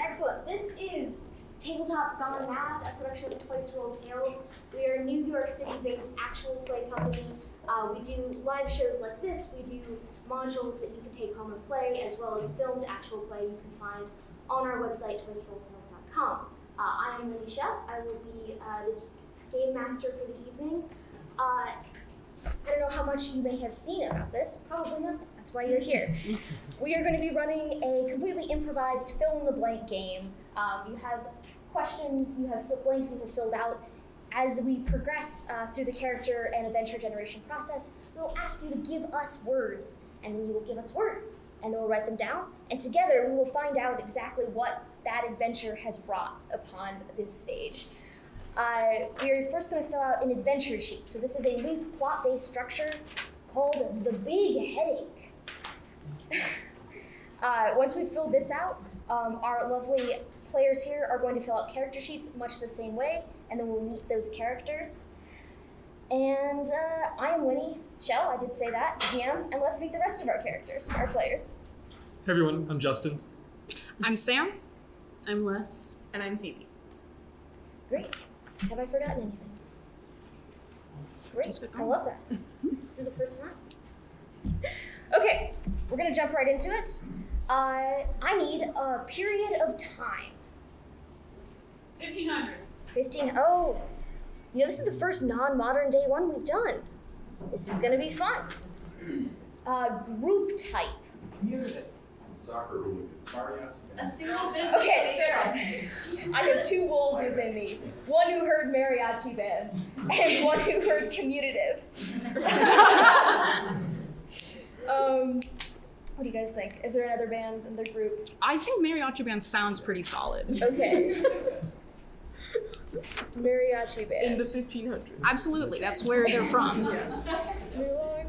Excellent. This is Tabletop Gone Mad, a production of Twice Rolled Tales. We are a New York City-based actual play company. We do live shows like this. We do modules that you can take home and play, as well as filmed actual play you can find on our website, twicerolledtales.com. I am Linnie Shell. I will be the game master for the evening. I don't know how much you may have seen about this. Probably nothing. That's why you're here. We are going to be running a completely improvised fill-in-the-blank game. You have questions, you have blanks you have filled out. As we progress through the character and adventure generation process, we'll ask you to give us words, and then you will give us words, and then we'll write them down, and together we will find out exactly what that adventure has brought upon this stage. We are first going to fill out an adventure sheet. So this is a loose plot-based structure called The Big Headache. Once we've filled this out, our lovely players here are going to fill out character sheets much the same way, and then we'll meet those characters. And I am Linnie Shell, I did say that, GM, and let's meet the rest of our characters, our players. Hey everyone, I'm Justin. I'm Sam. I'm Lyss. And I'm Phoebe. Great. Have I forgotten anything? Great. I love that. This is the first time. Okay, we're going to jump right into it. I need a period of time. 1500s. Oh, you know, this is the first non-modern day one we've done. This is going to be fun. Group type. Soccer hooligan. Mariachi. A single business. Okay, so I have two wolves within me. One who heard mariachi band, and one who heard commutative. What do you guys think? Is there another band in the group? I think mariachi band sounds pretty solid. Okay. Mariachi band. In the 1500s. Absolutely, that's where they're from. Move on.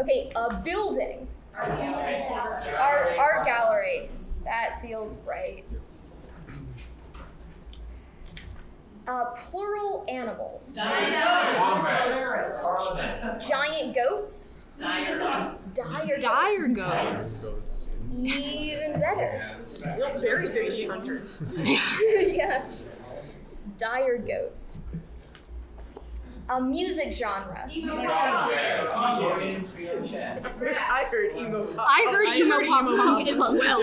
Okay, a building. Art gallery. That feels right. Plural animals. Giant goats. Dire goats. Even better. Very 1500s. Yeah. Dire goats. A music genre. I heard emo pop. I heard emo pop as well.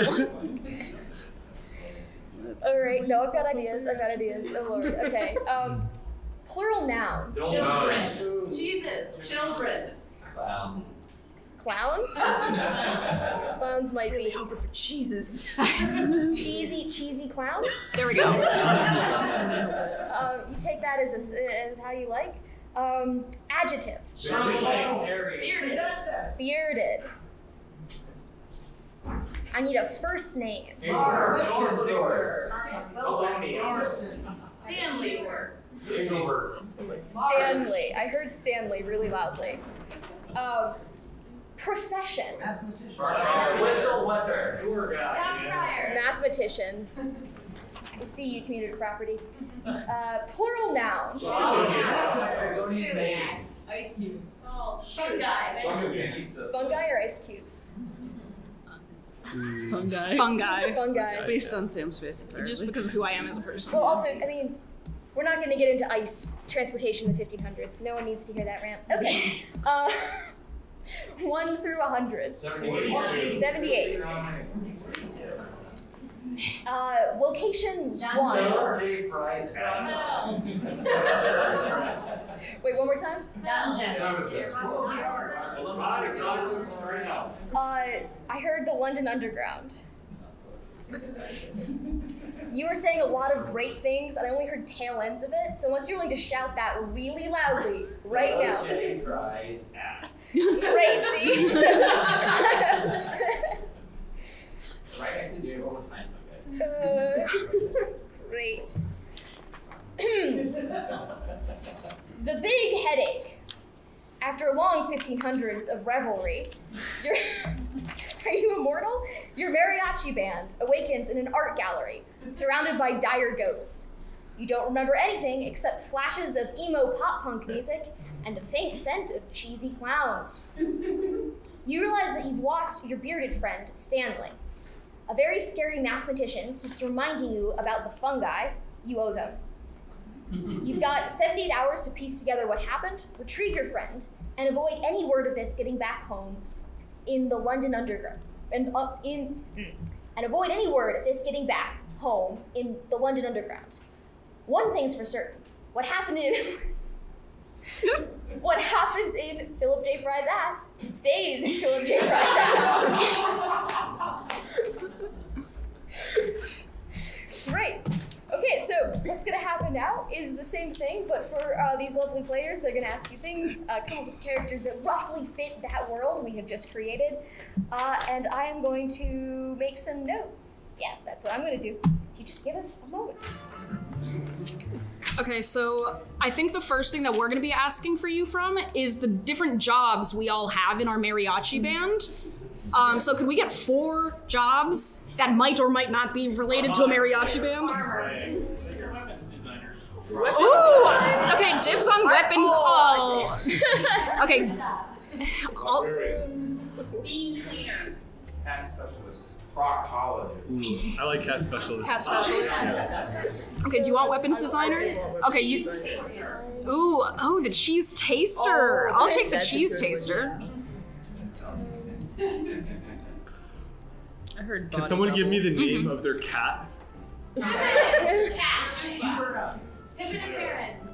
All right, no, I've got ideas. Oh Lord. Okay. Plural noun. Children. Jesus. Children. Clowns. Clowns? Clowns might be. Hoping for Jesus. Cheesy clowns? There we go. You take that as how you like. Adjective. Bearded. I need a first name. Stanley. I heard Stanley really loudly. Profession. Mathematician. We see you, community property. Plural noun. Ice cubes. Fungi or ice cubes? Fungi. Fungi. Based on Sam's face, apparently. Just because of who I am as a person. Well, also, I mean, we're not going to get into ice transportation in the 1500s. No one needs to hear that rant. Okay. 1 through 100. 78. Location 1. Wait, one more time? I heard the London Underground. You were saying a lot of great things, and I only heard tail ends of it. So once you're willing to shout that really loudly right now. Fries ass. Great, see? Right next to doing it one more time, Great. The Big Headache. After long 1500s of revelry, are you immortal? Your mariachi band awakens in an art gallery, surrounded by dire goats. You don't remember anything except flashes of emo pop-punk music and the faint scent of cheesy clowns. You realize that you've lost your bearded friend, Stanley. A very scary mathematician keeps reminding you about the fungi you owe them. You've got 78 hours to piece together what happened, retrieve your friend, and avoid any word of this getting back home in the London Underground. And avoid any word of this getting back home in the London Underground. One thing's for certain. What happens in Philip J. Fry's ass stays in Philip J. Fry's ass. Right. Okay, so what's going to happen now is the same thing, but for these lovely players, they're going to ask you things, come up with characters that roughly fit that world we have just created, and I am going to make some notes. Yeah, that's what I'm going to do. You just give us a moment. Okay, so I think the first thing that we're going to be asking for you from is the different jobs we all have in our mariachi band. So could we get 4 jobs that might or might not be related to a mariachi band? Ooh! Okay, dibs on weapon. Oh. Okay. Bean cleaner. Cat specialist. Proctologist. I like cat specialist. Cat specialist. Yeah. Okay, do you want weapons designer? Okay, you. Ooh, oh, the cheese taster. Oh, I'll take the that's a cheese good taster. one, I heard. Can someone give me the name of their cat?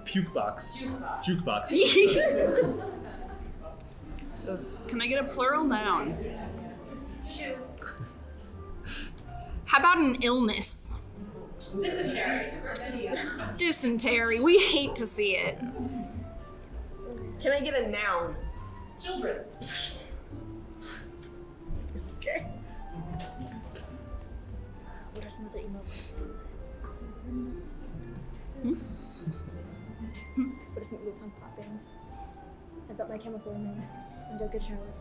Puke box. Jukebox. Can I get a plural noun? Shoes. How about an illness? Dysentery. Dysentery. We hate to see it. Can I get a noun? Children. Okay. What are some other emotions? What are some little punk pop bands? I bet My Chemical Romance and Good Charlotte.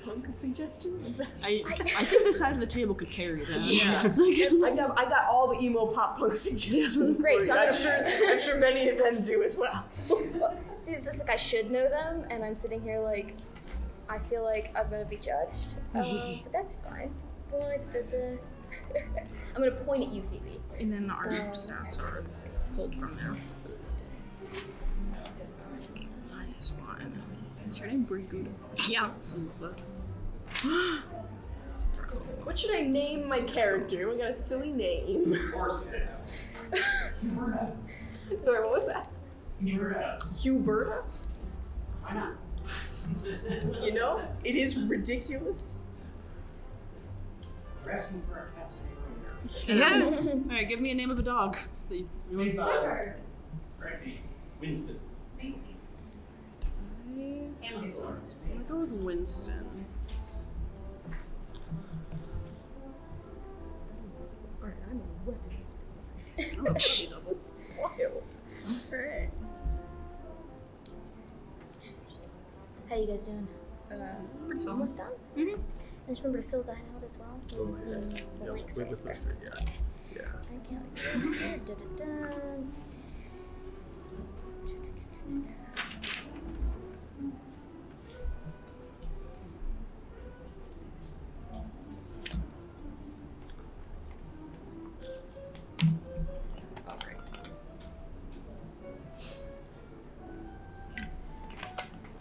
Punk suggestions? I think this side of the table could carry that. Yeah. I got all the emo pop punk suggestions. Great, so I'm sure many of them do as well. Well, see, it's just like I should know them, and I'm sitting here like, I feel like I'm gonna be judged. But that's fine. I'm gonna point at you, Phoebe. And then our stats are pulled from there. -1. Is your name Briguda? Yeah. What should I name my character? We got a silly name. Horses. Sorry, what was that? Huberta? Why not? You know, it is ridiculous. We're asking for our cat's name earlier. Yeah. All right, give me a name of a dog. Frankie. Winston. Macy. I'll go with Winston. Alright, I'm a weapons designer. I'm a puppy double. Wild. Alright. How you guys doing? Pretty solid. Almost done? Mhm. And just remember to fill that out as well. Oh, yeah. The Yeah, links with right those there. three, yeah. Yeah.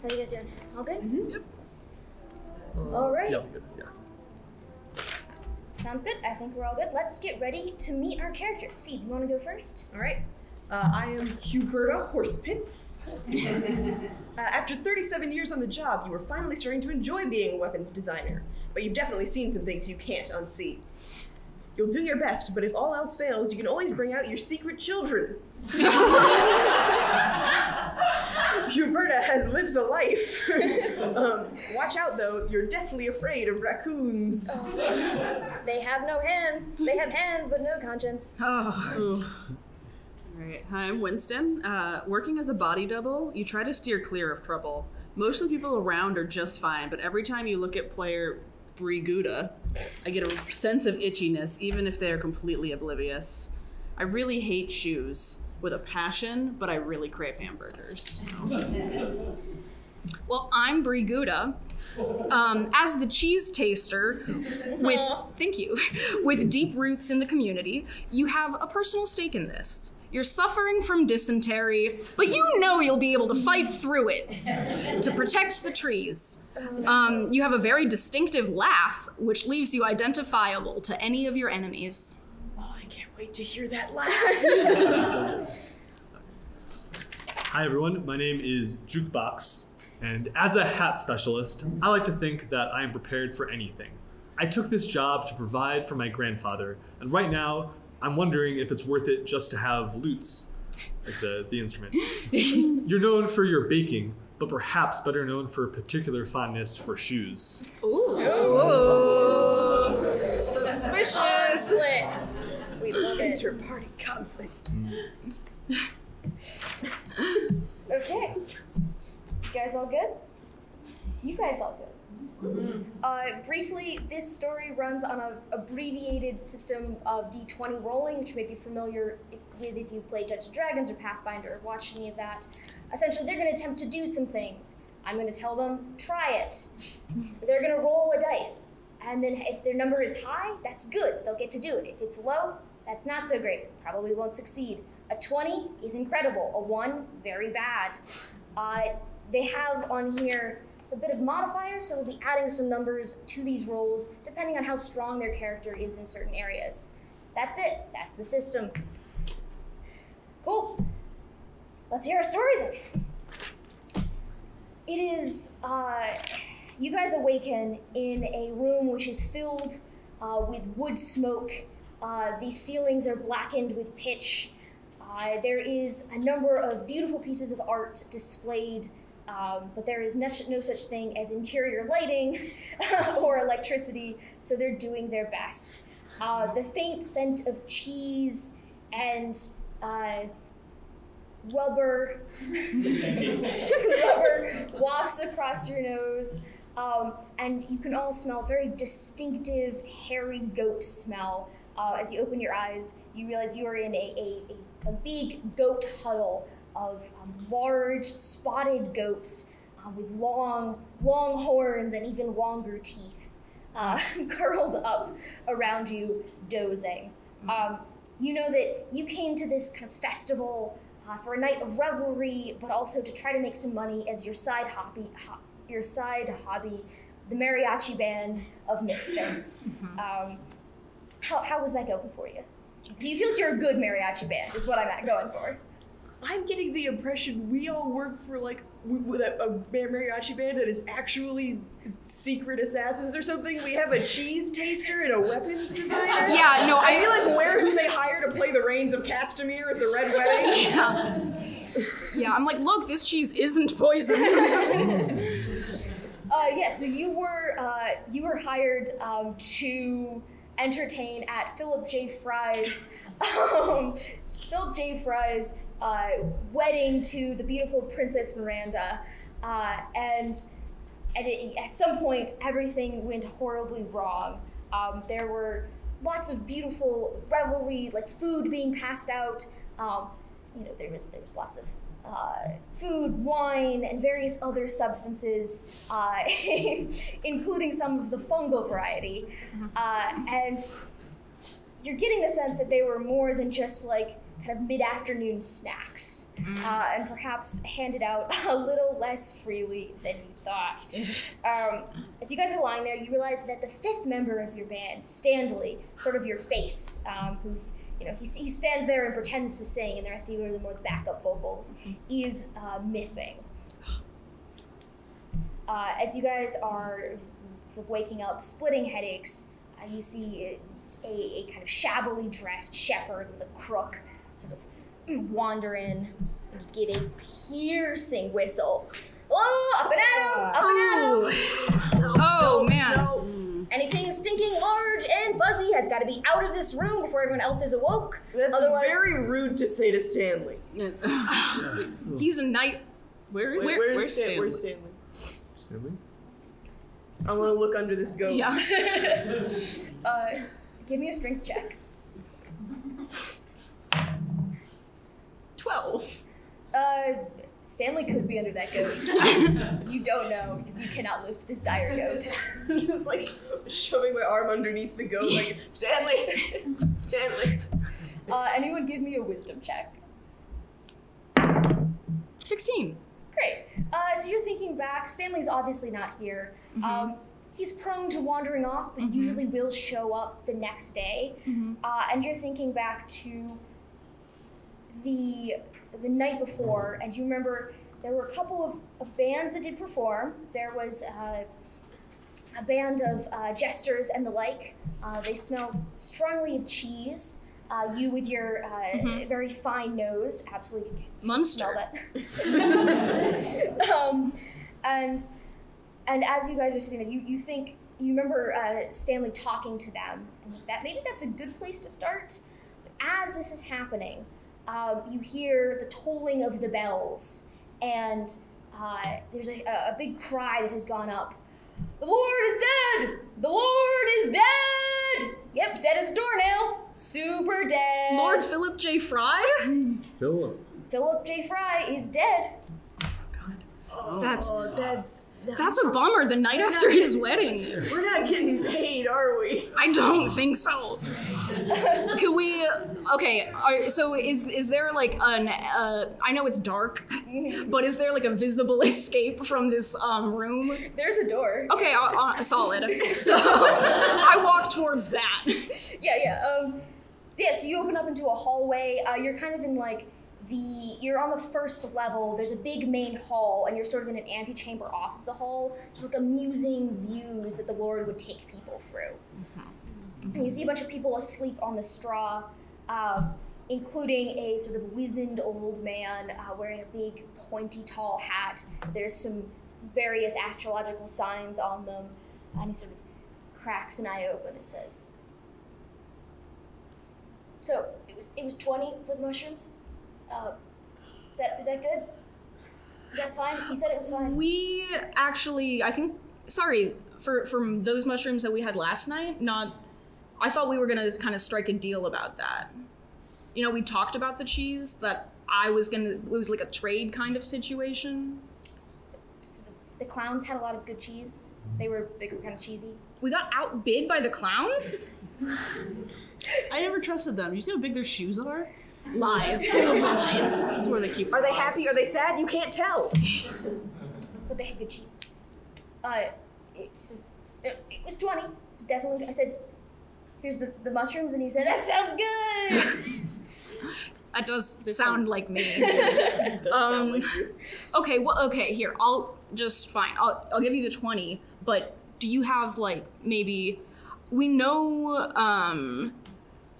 How you guys doing? All good? Yep. All right. Yeah, good, yeah. Sounds good. I think we're all good. Let's get ready to meet our characters. Phoebe, you want to go first? Alright. I am Huberta Horsepits. After 37 years on the job, you were finally starting to enjoy being a weapons designer, but you've definitely seen some things you can't unsee. You'll do your best, but if all else fails, you can always bring out your secret children. Huberta lives a life. Watch out, though. You're deathly afraid of raccoons. They have no hands. They have hands, but no conscience. All right. Hi, I'm Winston. Working as a body double, you try to steer clear of trouble. Most of the people around are just fine, but every time you look at player Briguda, I get a sense of itchiness, even if they're completely oblivious. I really hate shoes with a passion, but I really crave hamburgers. Well, I'm Briguda. As the cheese taster, with with deep roots in the community, you have a personal stake in this. You're suffering from dysentery, but you know you'll be able to fight through it to protect the trees. You have a very distinctive laugh, which leaves you identifiable to any of your enemies. Oh, I can't wait to hear that laugh. Hi everyone, my name is Jukebox, and as a hat specialist, I like to think that I am prepared for anything. I took this job to provide for my grandfather, and right now, I'm wondering if it's worth it just to have lutes, like the instrument. You're known for your baking, but perhaps better known for a particular fondness for shoes. Ooh. Suspicious. We love it. Inter-party conflict. Okay. You guys all good? You guys all good? Briefly, this story runs on an abbreviated system of D20 rolling, which you may be familiar with if you play Dungeons & Dragons or Pathfinder or watched any of that. Essentially, they're going to attempt to do some things. I'm going to tell them, try it. They're going to roll a dice. And then if their number is high, that's good. They'll get to do it. If it's low, that's not so great. Probably won't succeed. A 20 is incredible. A 1, very bad. They have on here a bit of modifiers, so we'll be adding some numbers to these rolls depending on how strong their character is in certain areas. That's it. That's the system. Cool. Let's hear our story then. It is, you guys awaken in a room which is filled with wood smoke. The ceilings are blackened with pitch. There is a number of beautiful pieces of art displayed, but there is no such thing as interior lighting or electricity, so they're doing their best. The faint scent of cheese and rubber wafts across your nose, and you can all smell very distinctive hairy goat smell. As you open your eyes, you realize you are in a big goat huddle of large spotted goats with long horns and even longer teeth curled up around you, dozing. You know that you came to this kind of festival for a night of revelry, but also to try to make some money as your side hobby, the mariachi band of misfits. How was that going for you? Do you feel like you're a good mariachi band, is what I'm going for? I'm getting the impression we all work for, like, with a mariachi band that is actually secret assassins or something. We have a cheese taster and a weapons designer. Yeah, no, I feel like we're who they hire to play the reins of Castamere at the Red Wedding. Yeah, I'm like, look, this cheese isn't poison. Yeah, so you were hired to entertain at Philip J. Fry's wedding to the beautiful Princess Miranda, and at some point everything went horribly wrong. There were lots of beautiful revelry, like food being passed out. There was lots of food, wine, and various other substances, including some of the fungal variety. And you're getting the sense that they were more than just like kind of mid-afternoon snacks, and perhaps handed out a little less freely than you thought. As you guys are lying there, you realize that the fifth member of your band, Stanley, sort of your face, who's he stands there and pretends to sing, and the rest of you are the more backup vocals, is missing. As you guys are waking up, splitting headaches, you see a kind of shabbily dressed shepherd with a crook sort of wander in and give a piercing whistle. Oh, up and at him! Up and at him! Oh, man. No. Anything stinking large and fuzzy has got to be out of this room before everyone else is awoke. That's Otherwise, very rude to say to Stanley. He's a knight. Where's Stanley? Stanley? I want to look under this goat. Yeah. give me a strength check. 12. Stanley could be under that goat. You don't know because you cannot lift this dire goat. Just like shoving my arm underneath the goat, like Stanley, Stanley. Anyone give me a wisdom check. 16. Great. So you're thinking back. Stanley's obviously not here. He's prone to wandering off, but usually will show up the next day. And you're thinking back to the night before, and you remember there were a couple of bands that did perform. There was a band of jesters and the like. They smelled strongly of cheese. You with your very fine nose absolutely could smell that. And as you guys are sitting there, you remember Stanley talking to them, and that maybe that's a good place to start. But as this is happening, you hear the tolling of the bells, and there's a big cry that has gone up. The Lord is dead! The Lord is dead! Yep, dead as a doornail. Super dead. Lord Philip J. Fry? Philip J. Fry is dead. That's That's a bummer, the night after his wedding. We're not getting paid, are we? I don't think so. Could we, okay, so is there like I know it's dark, but is there like a visible escape from this room? There's a door. Okay, solid. So I walk towards that. Yeah, so you open up into a hallway. You're kind of in like you're on the first level. There's a big main hall, and you're sort of in an antechamber off of the hall. Just like amusing views that the Lord would take people through. And you see a bunch of people asleep on the straw, including a sort of wizened old man wearing a big, pointy, tall hat. There's some various astrological signs on them, and he sort of cracks an eye open and says, "So it was 20 for the mushrooms. Is that good? Is that fine? You said it was fine." We actually, I think, sorry, from those mushrooms that we had last night, I thought we were gonna kind of strike a deal about that. You know, we talked about the cheese, that it was like a trade kind of situation. So the clowns had a lot of good cheese. They were kind of cheesy. We got outbid by the clowns? I never trusted them. You see how big their shoes are? Lies. Full of lies. That's where they keep. Are they happy? Are they sad? You can't tell. But they had good cheese. He says, it was 20. It was definitely, I said, here's the mushrooms, and he said, that sounds good. That does sound like me. It does sound like you. Okay, here, I'll give you the 20, but do you have, like, maybe, we know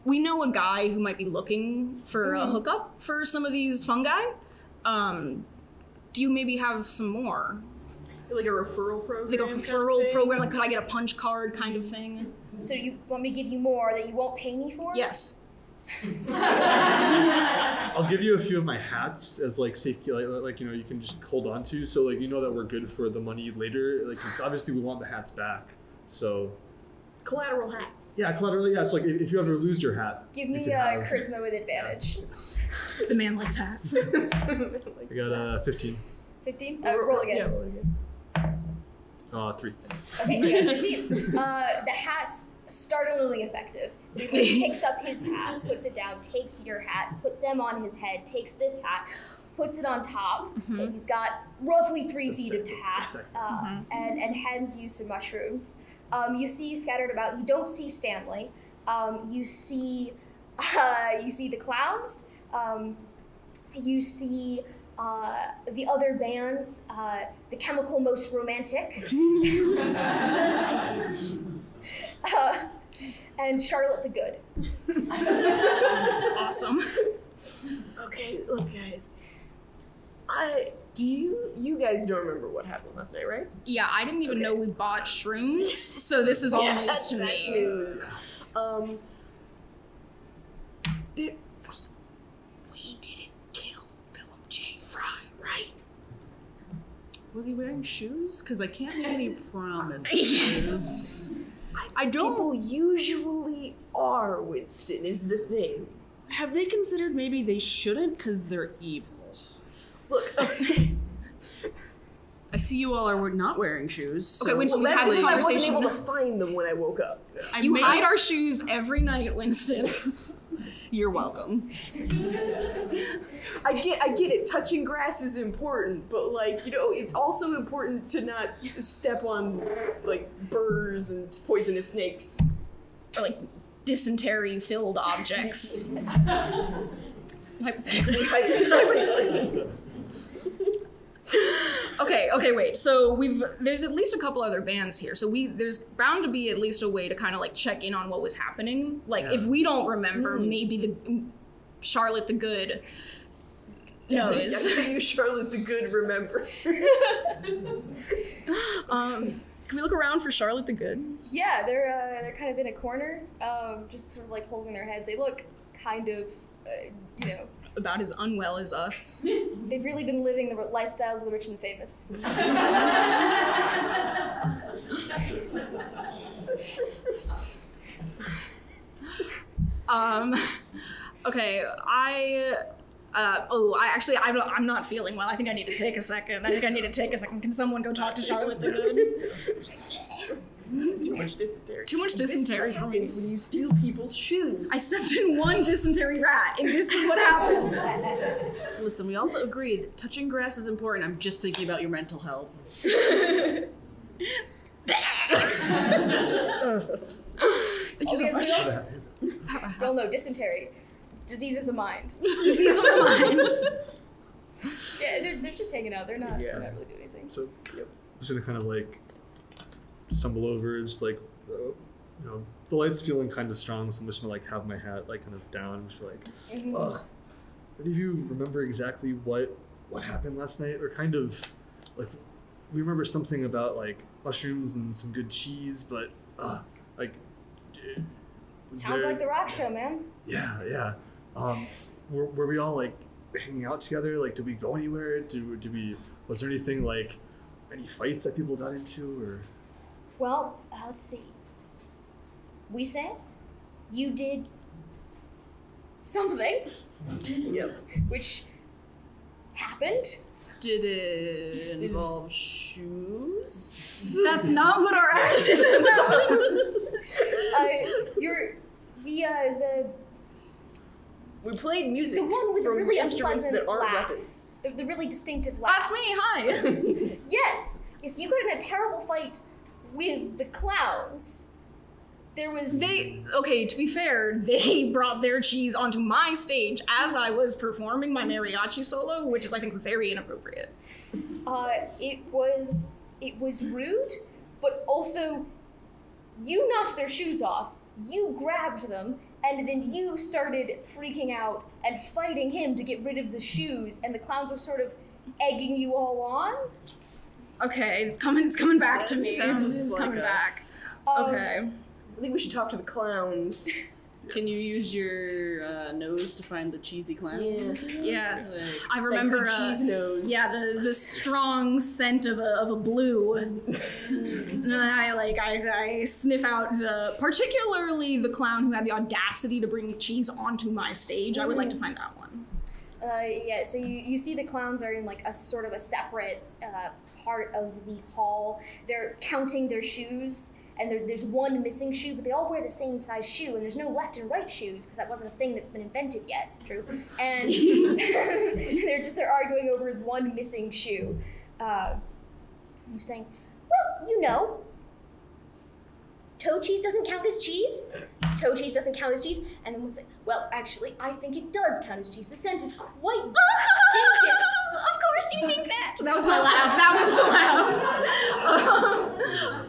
a guy who might be looking for a hookup for some of these fungi. Do you maybe have some more? Like a referral program? Like a referral program, like could I get a punch card kind of thing? So you want me to give you more that you won't pay me for? Yes. I'll give you a few of my hats as like safety, like you can just hold on to, so like that we're good for the money later. Like 'cause obviously we want the hats back, so. Collateral hats. Yeah, collateral. Yeah, so like if you ever lose your hat, Give me charisma with advantage. The man likes hats. I got 15. 15? Roll again. Yeah, roll again. 3. Okay, yeah, 15. The hat's startlingly effective. So he picks up his hat, puts it down, takes your hat, puts them on his head, takes this hat, puts it on top. So he's got roughly 3 feet of hat, and hands you some mushrooms. You see scattered about. You don't see Stanley. You see the clowns. You see the other bands. The Chemical Most Romantic. And Charlotte the Good. Awesome. Okay, look, guys. You guys don't remember what happened last night, right? Yeah, I didn't even know we bought shrooms, so this is all news to That's me. news. We didn't kill Philip J. Fry, right? Was he wearing shoes? Because I can't make any promises. I don't. People usually are, Winston, is the thing. Have they considered maybe they shouldn't because they're evil? Look, I see you all are not wearing shoes. So Okay, Winston, we that's had this because I wasn't conversation. able to find them when I woke up. You hide our shoes every night, Winston. You're welcome. I get it. Touching grass is important, but like, you know, it's also important to not step on like burrs and poisonous snakes. Or like dysentery-filled objects. Hypothetically. Okay, wait. So there's at least a couple other bands here. So there's bound to be at least a way to kind of like check in on what was happening. Like if we don't remember, maybe the Charlotte the Good knows. I think you, Charlotte the Good, remembers. Can we look around for Charlotte the Good? Yeah, they're kind of in a corner, just sort of like holding their heads. They look kind of, you know, About as unwell as us. they've really been living the lifestyles of the rich and the famous. Okay, I'm not feeling well. I think I need to take a second. Can someone go talk to Charlotte the Good? Too much dysentery. Too much dysentery This for me. happens when you steal people's shoes. I stepped in one dysentery rat, and this is what happened. Listen, we also agreed touching grass is important. I'm just thinking about your mental health. Thank you so much. Well, no, dysentery. Disease of the mind. Disease of the mind. Yeah, they're just hanging out. They're not really doing anything. So, I'm just gonna kind of like stumble over, just like, you know, the light's feeling kind of strong, so I'm just gonna like have my hat like kind of down, just like, any of you remember exactly what happened last night? Or kind of like, we remember something about like mushrooms and some good cheese, but like, Sounds like the rock show, man. Yeah. Were we all like hanging out together? Like, did we go anywhere? Was there anything like any fights that people got into, or? Well, let's see. We said you did something. Yep. Which happened. Did it involve shoes? That's not what our act is about. We played music The one with the from really instruments that unpleasant aren't laugh. weapons. The really distinctive laugh. That's me, hi. Yes, you got in a terrible fight with the clowns. There was Okay, to be fair, they brought their cheese onto my stage as I was performing my mariachi solo, which is, I think, very inappropriate. it was rude, but also you knocked their shoes off. You grabbed them, and then you started freaking out and fighting him to get rid of the shoes, and the clowns were sort of egging you all on. Okay, it's coming back to me. It's like coming us. back. Okay. I think we should talk to the clowns. Can you use your nose to find the cheesy clown? Yeah. Yes, Like- I remember. Like the cheese nose. Yeah, the strong scent of a blue. And I sniff out particularly the clown who had the audacity to bring cheese onto my stage. I would like to find that one. Yeah, so you see the clowns are in like a sort of a separate part of the hall. They're counting their shoes, and there's one missing shoe, but they all wear the same size shoe, and there's no left and right shoes, because that wasn't a thing that's been invented yet, Drew. And they're arguing over one missing shoe. You're saying, well, you know, toe cheese doesn't count as cheese. Toe cheese doesn't count as cheese. And then we'll say, well, actually, I think it does count as cheese. The scent is quite distinctive. Of course you think that. That was my laugh. That was the laugh.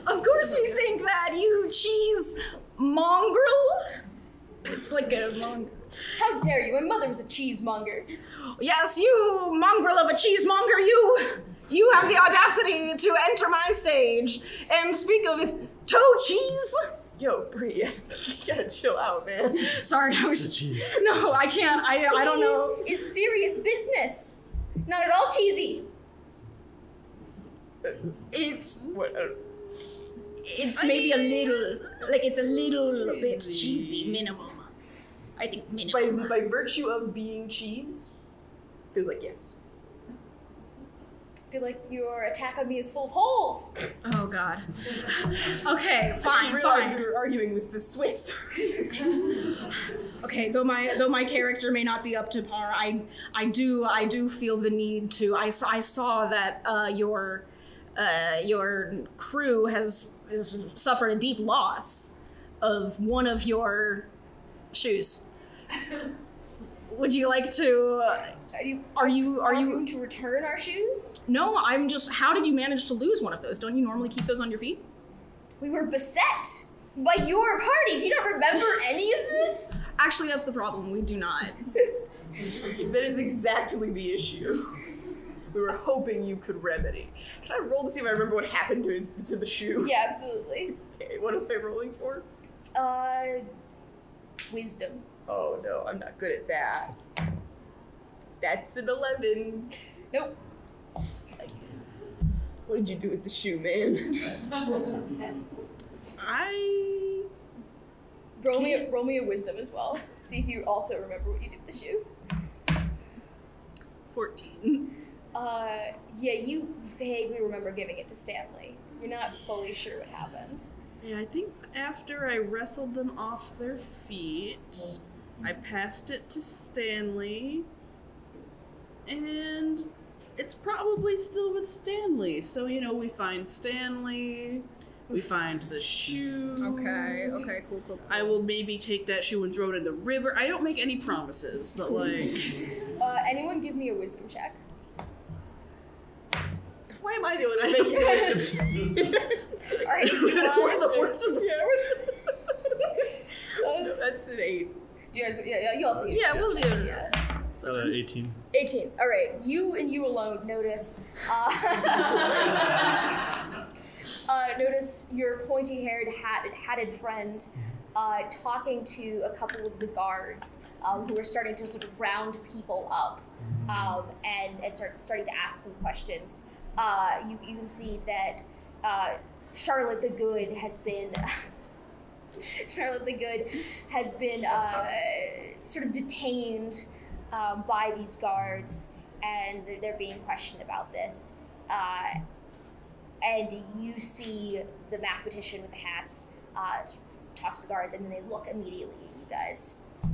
Of course you think that, you cheese mongrel. It's like a mongrel. How dare you? My mother was a cheesemonger. Yes, you mongrel of a cheesemonger, you have the audacity to enter my stage and speak of toe cheese. Yo, Bree, you gotta chill out, man. Sorry, I was Cheese. No, I can't. I don't know. Cheese is serious business. Not at all cheesy. It's What? maybe a little bit cheesy, minimum. I think minimum. By virtue of being cheese? Feels like yes. feel like your attack on me is full of holes. Oh God. Okay, I fine, didn't realize fine. we were arguing with the Swiss. Okay, though my character may not be up to par, I do feel the need to. I saw that your crew has suffered a deep loss of one of your shoes. Would you like to? Are you going to return our shoes? No, I'm just. How did you manage to lose one of those? Don't you normally keep those on your feet? We were beset by your party. Do you not remember any of this? Actually, that's the problem. We do not. That is exactly the issue. We were hoping you could remedy. Can I roll to see if I remember what happened to the shoe? Yeah, absolutely. Okay, what am I rolling for? Wisdom. Oh no, I'm not good at that. That's an 11. Nope. What did you do with the shoe, man? Roll me a wisdom as well. See if you also remember what you did with the shoe. 14. Yeah, you vaguely remember giving it to Stanley. You're not fully sure what happened. Yeah, I think after I wrestled them off their feet, I passed it to Stanley, and it's probably still with Stanley. So, we find Stanley, we find the shoe. Okay, cool. I will maybe take that shoe and throw it in the river. I don't make any promises, but Anyone give me a wisdom check? Why am I the only one making a wisdom check? Alright, We're the worst of No, that's an 8. You guys, you also get Yeah, we'll do it. Yeah. 18. 18. All right, you and you alone notice. Notice your pointy-haired, hatted friend talking to a couple of the guards who are starting to sort of round people up and starting to ask them questions. You can see that Charlotte the Good has been. Charlotte the Good has been sort of detained by these guards, and they're being questioned about this. And you see the mathematician with the hats talk to the guards, and then they look immediately at you guys. I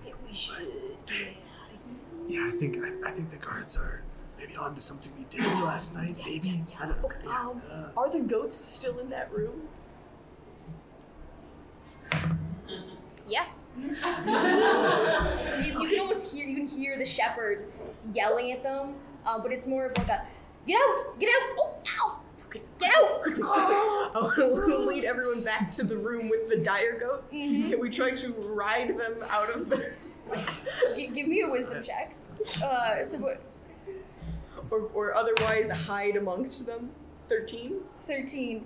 think we should get out of here. Yeah, I think the guards are maybe onto something we did last night. Maybe. I don't know. Are the goats still in that room? Yeah. you can almost hear the shepherd yelling at them, but it's more of like a get out, oh, ow, get out. I'll lead everyone back to the room with the dire goats. Mm-hmm. Can we try to ride them out of the? Give me a wisdom check. So what? Or otherwise hide amongst them. 13. 13.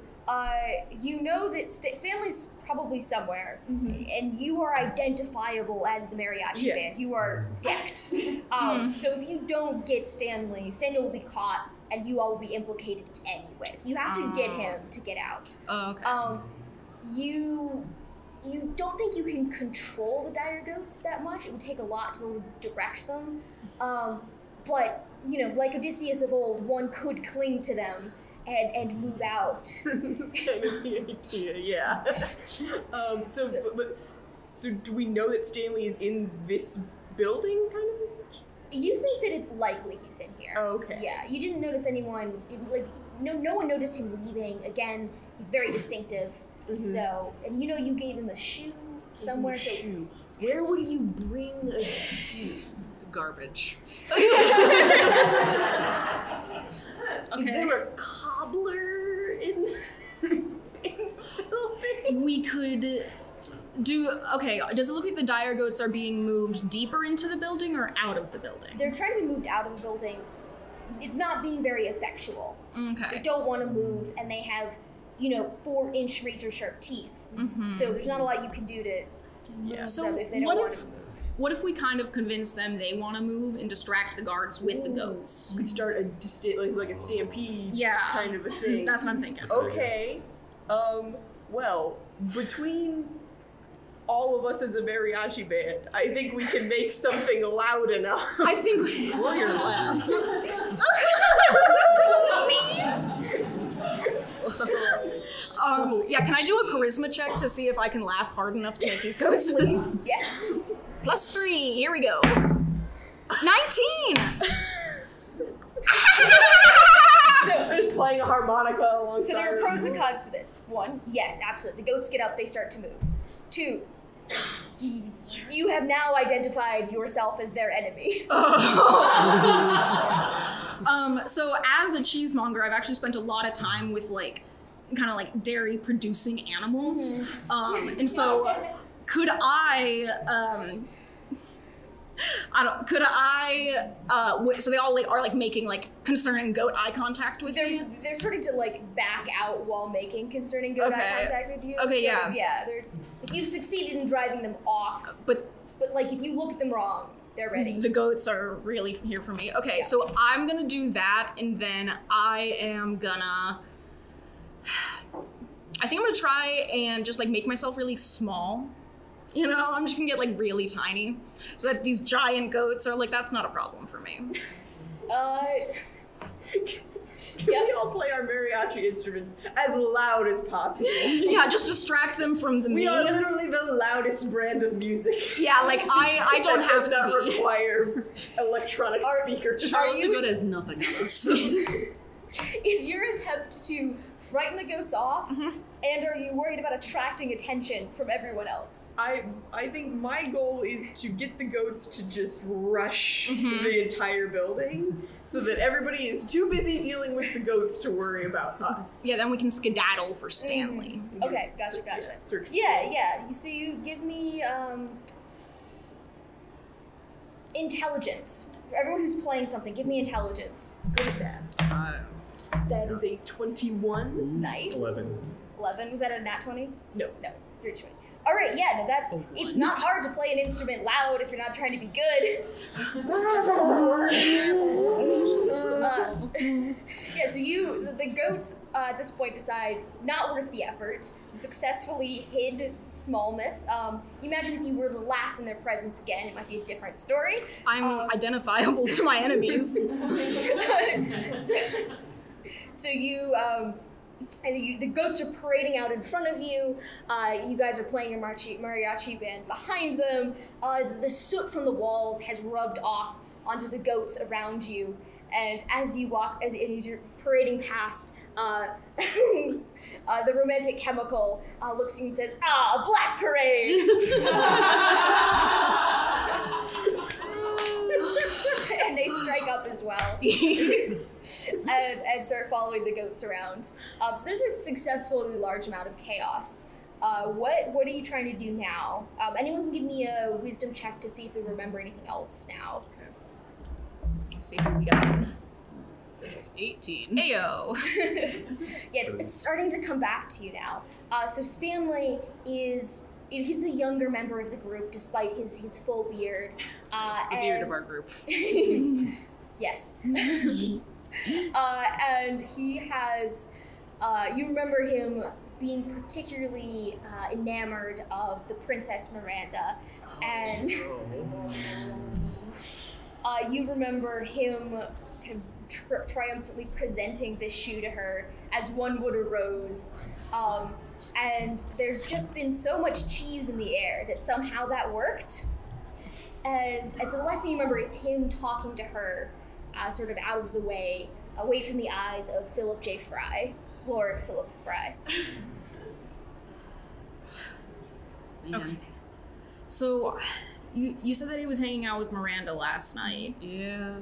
You know that Stanley's probably somewhere, and you are identifiable as the mariachi band. You are decked. So if you don't get Stanley will be caught, and you all will be implicated anyway. So you have to get him to get out. Oh, okay. You don't think you can control the dire goats that much. It would take a lot to be able to direct them. But, like Odysseus of old, one could cling to them and move out. That's kind of the idea, yeah. So do we know that Stanley is in this building, kind of, as such? You think that it's likely he's in here. Oh, okay. Yeah, you didn't notice anyone, no one noticed him leaving. Again, he's very distinctive. Mm-hmm. So, and you gave him a shoe somewhere. A shoe. Where would you bring a shoe? the garbage. Okay. Is there a cobbler in the building? We could do. Okay, does it look like the dire goats are being moved deeper into the building or out of the building? They're trying to be moved out of the building. It's not being very effectual. Okay. They don't want to move, and they have, 4-inch razor-sharp teeth. Mm-hmm. So there's not a lot you can do to move them if they don't want to move. What if we kind of convince them they want to move and distract the guards with the goats? We could start like a stampede kind of a thing. That's what I'm thinking. Okay. Well, between all of us as a mariachi band. I think we can make something loud enough. I think warrior laugh. Yeah, can I do a charisma check to see if I can laugh hard enough to make these goats leave? Yes. +3, here we go. 19! So, Just playing a harmonica alongside. so there are pros and cons to this. 1, yes, absolutely. The goats get up, they start to move. 2, you have now identified yourself as their enemy. So as a cheesemonger, I've actually spent a lot of time with kind of dairy producing animals. And so could so they all are making concerning goat eye contact with me? They're starting to back out while making concerning goat eye contact with you. Okay, So, yeah. Yeah, they're you've succeeded in driving them off, but if you look at them wrong, they're ready. The goats are really here for me. Okay, so I'm gonna do that, and then I think I'm gonna try and just make myself really small. You know, I'm just gonna get really tiny, so that these giant goats are that's not a problem for me. Can we all play our mariachi instruments as loud as possible? Yeah, just distract them from the We are literally the loudest brand of music. Yeah, I don't that have does not to be. require electronic speakers. Charles the Good has nothing on us. Is your attempt to frighten the goats off, and are you worried about attracting attention from everyone else? I think my goal is to get the goats to just rush the entire building so that everybody is too busy dealing with the goats to worry about us. Yeah, then we can skedaddle for Stanley. Okay, gotcha. Yeah, search for Yeah. So you give me intelligence. Everyone who's playing something, give me intelligence. Good at that. That is a 21. Nice. 11. 11? Was that a nat 20? No. No, you're 20. All right, yeah, no, that's. It's not hard to play an instrument loud if you're not trying to be good. Yeah, so the goats at this point decide not worth the effort. Successfully hid smallness. You imagine if you were to laugh in their presence again, it might be a different story. I'm identifiable to my enemies. So the goats are parading out in front of you. You guys are playing your mariachi band behind them. The soot from the walls has rubbed off onto the goats around you. And as you walk, as you're parading past, the romantic chemical looks at you and says, "Ah, Black Parade!" And they strike up as well. and start following the goats around. So there's a successfully large amount of chaos. What are you trying to do now? Anyone can give me a wisdom check to see if they remember anything else now. Let's see who we got. It's 18. Ayo. Yeah, it's starting to come back to you now. So Stanley is... He's the younger member of the group, despite his full beard. It's the beard of our group. Yes. And he has... you remember him being particularly enamored of the Princess Miranda. And you remember him kind of triumphantly presenting this shoe to her as one would a rose. And there's just been so much cheese in the air that somehow that worked. And so the last thing you remember is him talking to her sort of out of the way, away from the eyes of Philip J. Fry, Lord Philip Fry. Okay. So, you said that he was hanging out with Miranda last night. Yeah.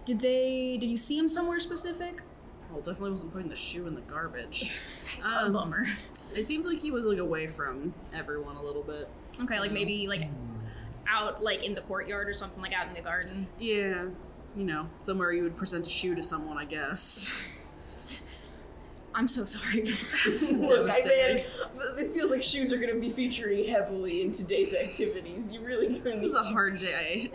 Did you see him somewhere specific? Well, definitely wasn't putting the shoe in the garbage. It's a bummer. It seemed like he was away from everyone a little bit. Okay, maybe out in the courtyard or something, out in the garden. Yeah. Somewhere you would present a shoe to someone, I guess. I'm so sorry. Look, this feels like shoes are going to be featuring heavily in today's activities. You really need This is a hard day.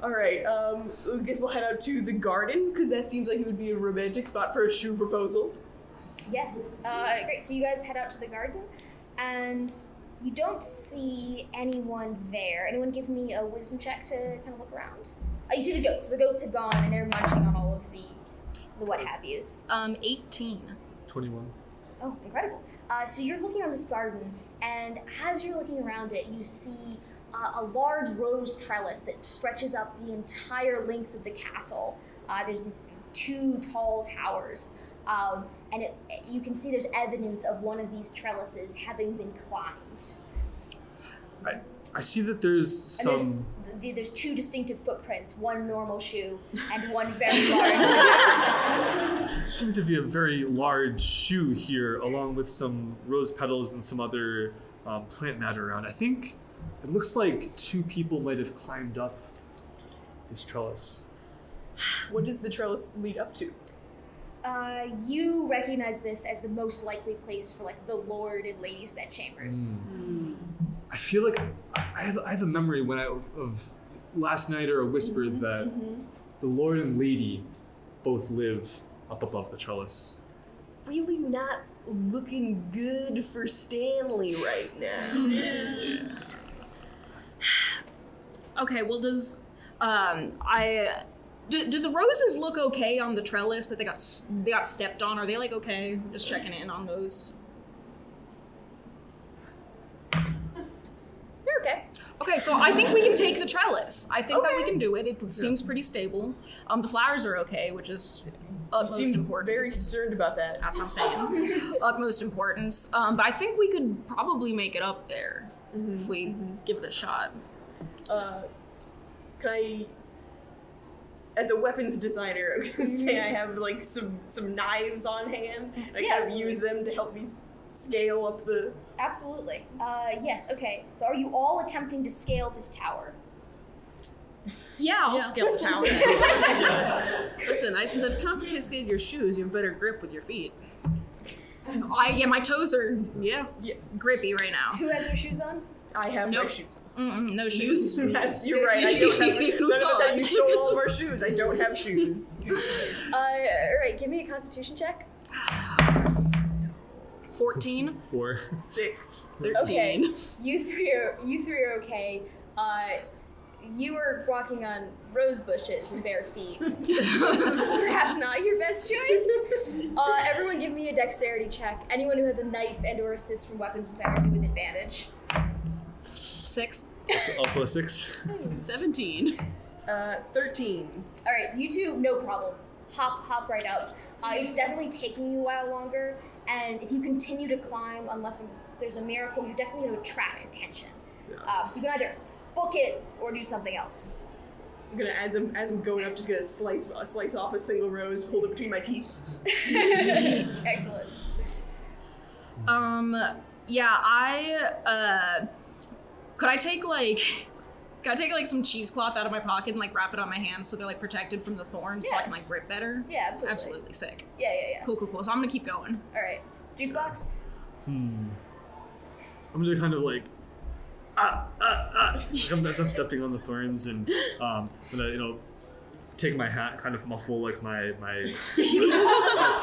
All right, I guess we'll head out to the garden, because that seems like it would be a romantic spot for a shoe proposal. Yes. Great. So you guys head out to the garden, and you don't see anyone there. Anyone give me a wisdom check to kind of look around? You see the goats. The goats have gone, and they're munching on all of the what have yous. 18. 21. Oh, incredible. So you're looking around this garden, and as you're looking around it, you see a large rose trellis that stretches up the entire length of the castle. There's these 2 tall towers, and you can see there's evidence of one of these trellises having been climbed. I see that there's some... There's 2 distinctive footprints, one normal shoe and one very large. Seems to be a very large shoe here, along with some rose petals and some other plant matter around. I think it looks like 2 people might have climbed up this trellis. What does the trellis lead up to? You recognize this as the most likely place for like the Lord and Lady's bedchambers. I feel like I have a memory of last night or a whisper that the Lord and Lady both live up above the trellis. Really not looking good for Stanley right now. Okay, well, does do the roses look okay on the trellis that they got stepped on? Are they like okay? Just checking in on those. They're okay. Okay, so I think we can take the trellis. I think that we can do it. It seems pretty stable. The flowers are okay, which is utmost importance. Very concerned about that. That's what I'm saying. Utmost importance. But I think we could probably make it up there if we give it a shot. Can I, as a weapons designer, I'm gonna say I have like some knives on hand. I kind of use them to help me scale up the... Absolutely. Yes, okay. So are you all attempting to scale this tower? Yeah, I'll scale the tower. Listen, since I've confiscated your shoes, you have better grip with your feet. My toes are Yeah. grippy right now. Who has their shoes on? I have my shoes on. No shoes. You're right, I don't have... None of us have... You stole all of our shoes. I don't have shoes. Alright, give me a constitution check. 14. 4. 6. 13. Okay, you three are okay. You are walking on rose bushes and bare feet. Perhaps not your best choice. Everyone give me a dexterity check. Anyone who has a knife and or assist from weapons designer do with advantage. 6. Also a 6. 17. 13. Alright, you two, no problem. Hop right up. It's definitely taking you a while longer, and if you continue to climb, unless there's a miracle, you're definitely going to attract attention. So you can either book it or do something else. I'm gonna, as I'm going up, just gonna slice off a single rose, hold it between my teeth. Excellent. Could I take some cheesecloth out of my pocket and like wrap it on my hands so they're like protected from the thorns so I can like grip better? Yeah, absolutely. Absolutely sick. Yeah. Cool. So I'm gonna keep going. All right, jukebox. I'm gonna kind of like as I'm stepping on the thorns, and I'm gonna take my hat, kind of muffle like my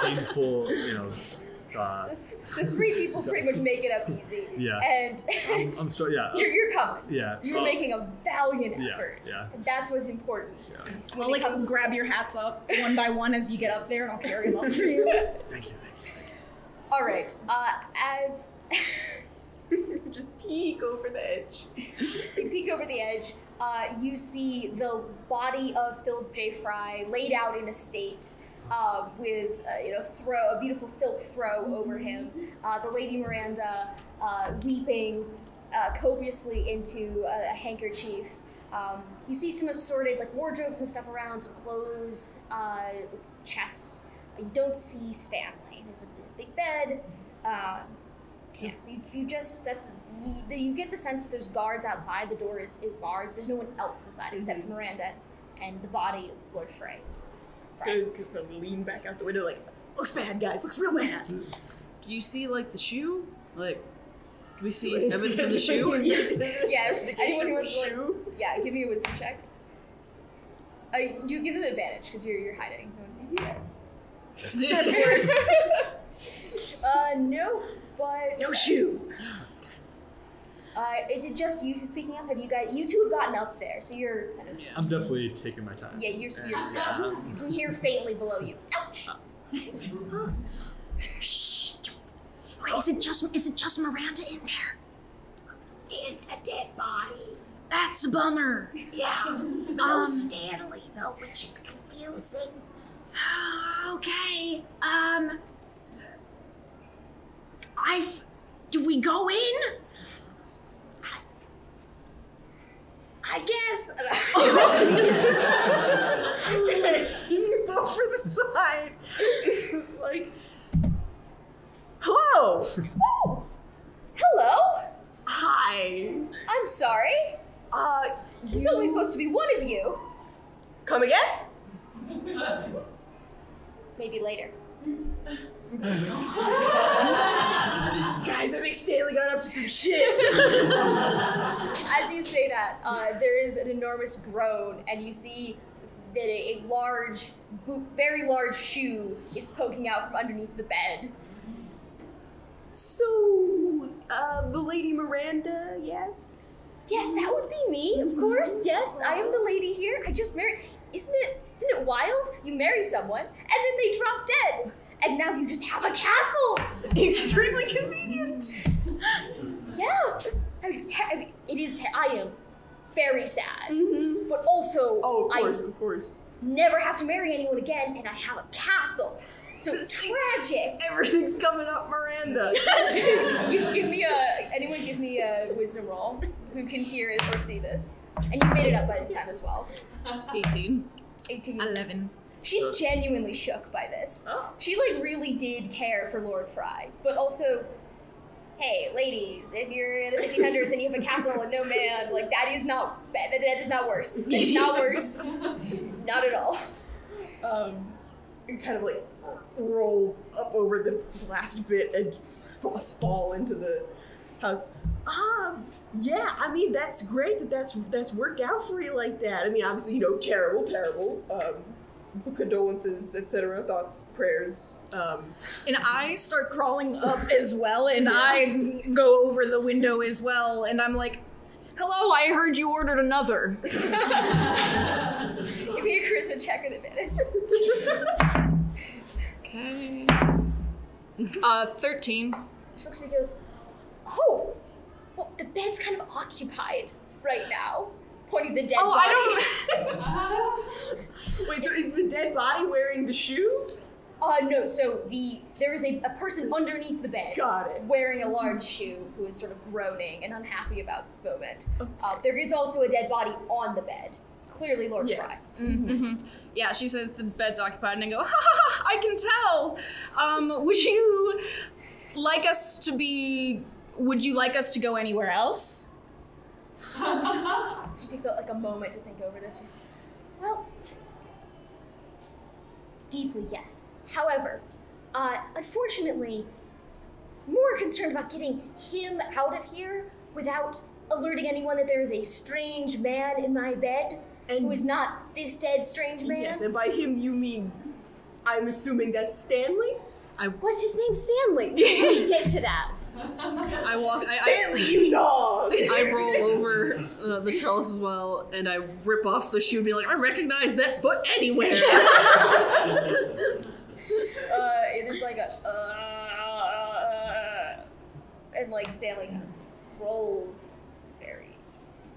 painful So 3 people pretty much make it up easy. Yeah. And I'm still, yeah. You're coming. Yeah. You're making a valiant Yeah, effort. yeah. And that's what's important. Yeah. I'll like grab your hats up one by one as you get up there, and I'll carry them up for you. Thank you. All right. As just peek over the edge. So you peek over the edge. You see the body of Philip J. Fry laid out in a state. With a beautiful silk throw over him, the Lady Miranda weeping copiously into a handkerchief. You see some assorted like wardrobes and stuff around, some clothes, chests. You don't see Stanley. There's a big bed. So you get the sense that there's guards outside. The door is barred. There's no one else inside except Miranda and the body of Lord Frey. Could probably lean back out the window like, looks bad, guys, looks real bad. Do you see, like, the shoe? Like, do we see evidence of the shoe? Yes, anyone who wants to, shoe? yeah, give me a wisdom check. Do give them advantage, because you're hiding. No one sees you yet. That's worse. No, but... No shoe. Is it just you who's speaking up? Have you guys? You two have gotten up there, so you're kind of. I'm definitely taking my time. Yeah, you're still. You can hear faintly below you. Ouch. Shh. Wait, is it just Miranda in there? And a dead body. That's a bummer. Yeah. No Stanley though, which is confusing. Okay. Do we go in? I guess. Heave over the side. It's like, hello. Oh, hello. Hi. I'm sorry. There's only supposed to be one of you. Come again? Maybe later. Guys, I think Stanley got up to some shit. As you say that, there is an enormous groan, and you see that a large, very large shoe is poking out from underneath the bed. So, the Lady Miranda, yes? Yes, that would be me, of course. Yes, I am the lady here. I just married. Isn't it wild? You marry someone, and then they drop dead. And now you just have a castle! Extremely convenient! Yeah! I am very sad. But also, Oh, of course. Never have to marry anyone again, and I have a castle. So tragic! Everything's coming up, Miranda. Anyone give me a wisdom roll who can hear it or see this. And you made it up by this time as well. 18. 18. 11. She's genuinely shook by this. Oh. She really did care for Lord Fry, but also, hey, ladies, if you're in the 1500s and you have a castle and no man, that is not worse. It's not worse. Not at all. And kind of roll up over the last bit and fall into the house. Yeah, I mean, that's great that's worked out for you like that. I mean, obviously, terrible. Condolences, etc. Thoughts, prayers. And I start crawling up as well, and I go over the window as well, and I'm like, hello, I heard you ordered another. Give me a charisma check with advantage. Okay. 13. She looks and goes, oh, well, the bed's kind of occupied right now. Pointing the dead body. Wait, so is the dead body wearing the shoe? No, so there is a person underneath the bed. Got it. Wearing a large shoe who is sort of groaning and unhappy about this moment. There is also a dead body on the bed. Clearly Lord Fry. Mm-hmm. Yeah, she says the bed's occupied, and I go, ha ha ha, I can tell. Would you like us to go anywhere else? She takes a moment to think over this. She's, well, deeply yes. However, unfortunately, more concerned about getting him out of here without alerting anyone that there is a strange man in my bed who is not this dead strange man. Yes, and by him you mean, I'm assuming that's Stanley? What's his name? Stanley. We get to that. I walk. Stanley, you dog! I roll over the trellis as well, and I rip off the shoe and be like, I recognize that foot anywhere! There's and Stanley kind of rolls very,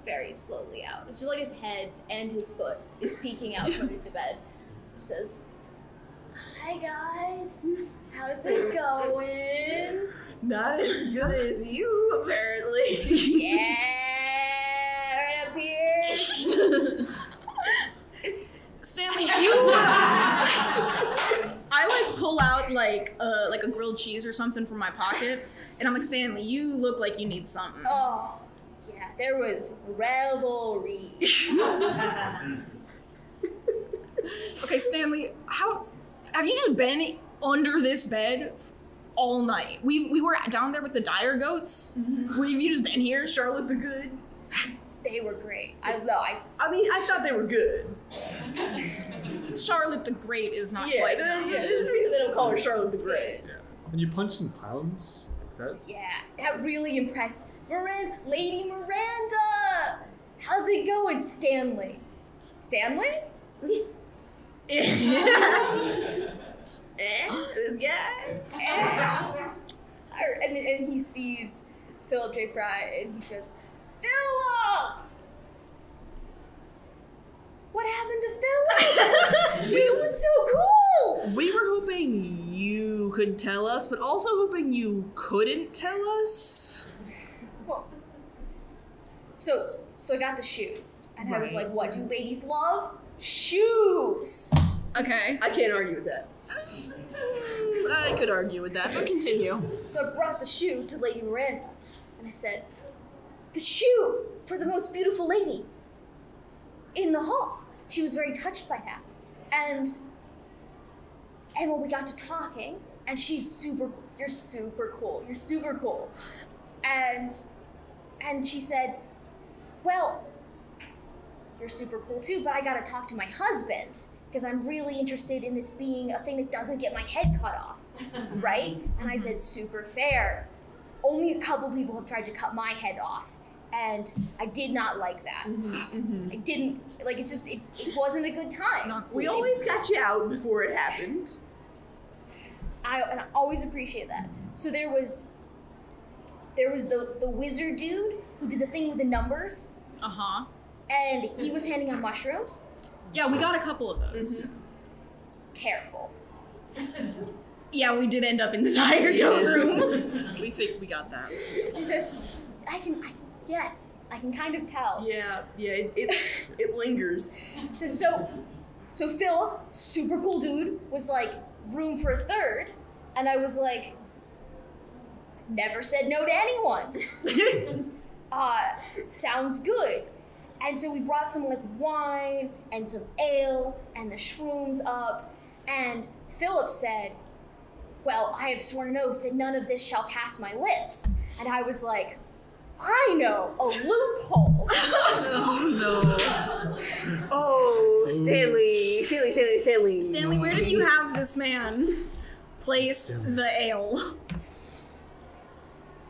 very slowly out. It's just like his head and his foot is peeking out from underneath the bed. He says, hi guys, how's it going? Not as good as you, apparently. Yeah, right up here. Stanley, I pull out a grilled cheese or something from my pocket, and I'm like, Stanley, you look like you need something. Oh, yeah, there was revelry. Okay, Stanley, how have you just been under this bed all night? We were down there with the dire goats. Have you just been here? Charlotte the Good. They were great. I thought they were good. Charlotte the Great is not Yeah, quite. there's a reason they don't call her Charlotte the Great. Yeah. And you punch some clowns? Okay. Yeah, that really impressed Lady Miranda. How's it going, Stanley? Stanley? This guy? And he sees Philip J. Fry and he goes, Philip! What happened to Philip? Dude, it was so cool! We were hoping you could tell us, but also hoping you couldn't tell us. Well, so I got the shoe. And I was like, what do ladies love? Shoes! Okay. I can't argue with that. I could argue with that, but continue. So I brought the shoe to Lady Miranda. And I said, the shoe for the most beautiful lady in the hall. She was very touched by that. And when we got to talking, and she's super, you're super cool, you're super cool. And she said, well, you're super cool too, but I gotta talk to my husband, because I'm really interested in this being a thing that doesn't get my head cut off, right? And I said, super fair. Only a couple people have tried to cut my head off, and I did not like that. I didn't, like, it's just, it wasn't a good time. We always got you out before it happened. And I always appreciate that. So there was the wizard dude who did the thing with the numbers, Uh-huh. and he was handing out mushrooms. Yeah, we got a couple of those. Careful. Yeah, we did end up in the tiger dome room. We think we got that. He says, yes, I can kind of tell. Yeah, it lingers. So Phil, super cool dude, was like, room for a third, and I was like, never said no to anyone. Sounds good. And so we brought some like wine and some ale and the shrooms up, and Philip said, well, I have sworn an oath that none of this shall pass my lips. And I was like, I know a loophole. Oh no. Oh, Stanley. Stanley, where did you have this man place the ale?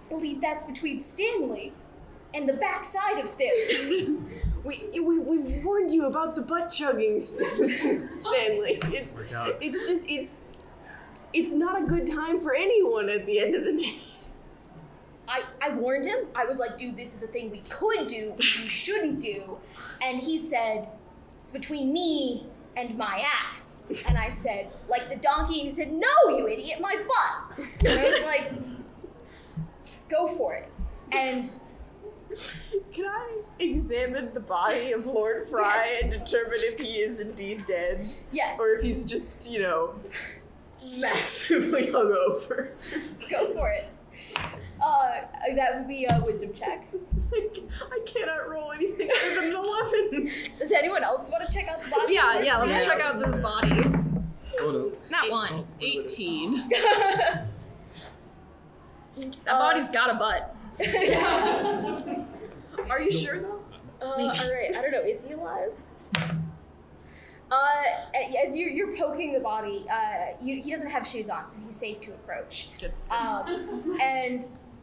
I believe that's between Stanley and the backside of Stanley. We've warned you about the butt chugging, Stanley. It's not a good time for anyone at the end of the day. I warned him. I was like, dude, this is a thing we could do, but you shouldn't do. And he said, it's between me and my ass. And I said, like the donkey, and he said, no, you idiot, my butt. And I was like, go for it. And can I examine the body of Lord Fry and determine if he is indeed dead? Yes. Or if he's just, massively hungover? Go for it. That would be a wisdom check. I cannot roll anything other than an 11. Does anyone else want to check out the body? Yeah, let me check out this body. Oh no. Not one. 18. That body's got a butt. Are you sure though? Alright, I don't know, is he alive? As you're poking the body, he doesn't have shoes on, so he's safe to approach. Good.